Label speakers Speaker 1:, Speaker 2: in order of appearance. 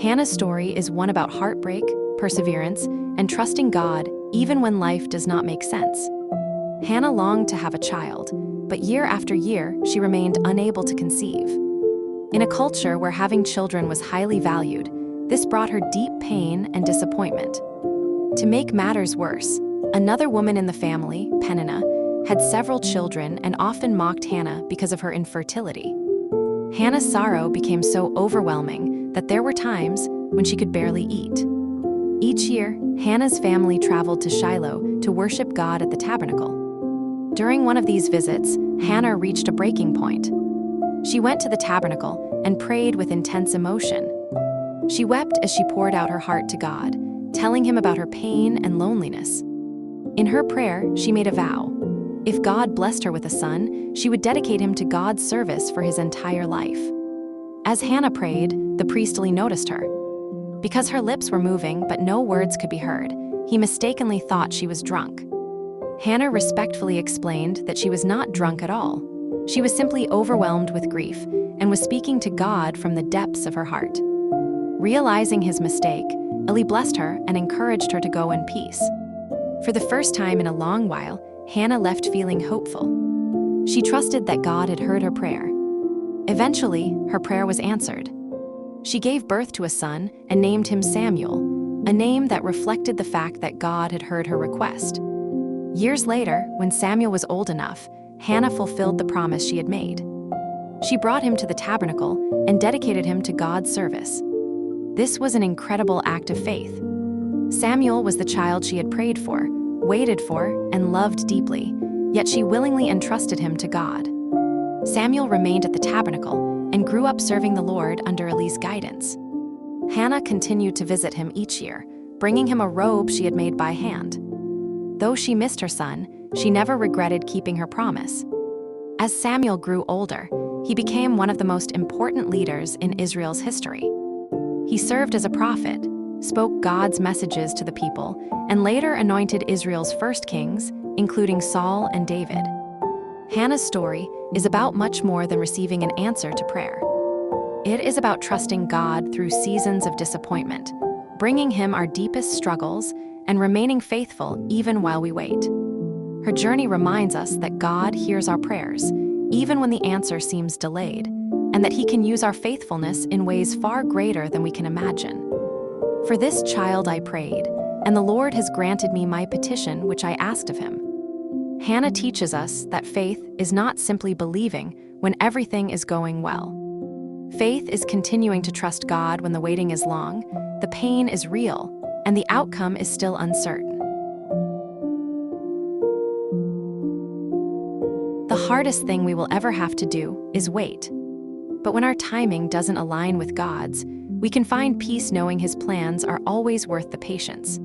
Speaker 1: Hannah's story is one about heartbreak, perseverance, and trusting God even when life does not make sense. Hannah longed to have a child, but year after year, she remained unable to conceive. In a culture where having children was highly valued, this brought her deep pain and disappointment. To make matters worse, another woman in the family, Peninnah, had several children and often mocked Hannah because of her infertility. Hannah's sorrow became so overwhelming that there were times when she could barely eat. Each year, Hannah's family traveled to Shiloh to worship God at the tabernacle. During one of these visits, Hannah reached a breaking point. She went to the tabernacle and prayed with intense emotion. She wept as she poured out her heart to God, telling him about her pain and loneliness. In her prayer, she made a vow. If God blessed her with a son, she would dedicate him to God's service for his entire life. As Hannah prayed, the priest noticed her. Because her lips were moving but no words could be heard, he mistakenly thought she was drunk. Hannah respectfully explained that she was not drunk at all. She was simply overwhelmed with grief and was speaking to God from the depths of her heart. Realizing his mistake, Eli blessed her and encouraged her to go in peace. For the first time in a long while, Hannah left feeling hopeful. She trusted that God had heard her prayer. Eventually, her prayer was answered. She gave birth to a son and named him Samuel, a name that reflected the fact that God had heard her request. Years later, when Samuel was old enough, Hannah fulfilled the promise she had made. She brought him to the tabernacle and dedicated him to God's service. This was an incredible act of faith. Samuel was the child she had prayed for, waited for, and loved deeply, yet she willingly entrusted him to God. Samuel remained at the tabernacle and grew up serving the Lord under Eli's guidance. Hannah continued to visit him each year, bringing him a robe she had made by hand. Though she missed her son, she never regretted keeping her promise. As Samuel grew older, he became one of the most important leaders in Israel's history. He served as a prophet, spoke God's messages to the people, and later anointed Israel's first kings, including Saul and David. Hannah's story is about much more than receiving an answer to prayer. It is about trusting God through seasons of disappointment, bringing him our deepest struggles, and remaining faithful even while we wait. Her journey reminds us that God hears our prayers, even when the answer seems delayed, and that he can use our faithfulness in ways far greater than we can imagine. For this child I prayed, and the Lord has granted me my petition which I asked of him. Hannah teaches us that faith is not simply believing when everything is going well. Faith is continuing to trust God when the waiting is long, the pain is real, and the outcome is still uncertain. The hardest thing we will ever have to do is wait. But when our timing doesn't align with God's, we can find peace knowing his plans are always worth the patience.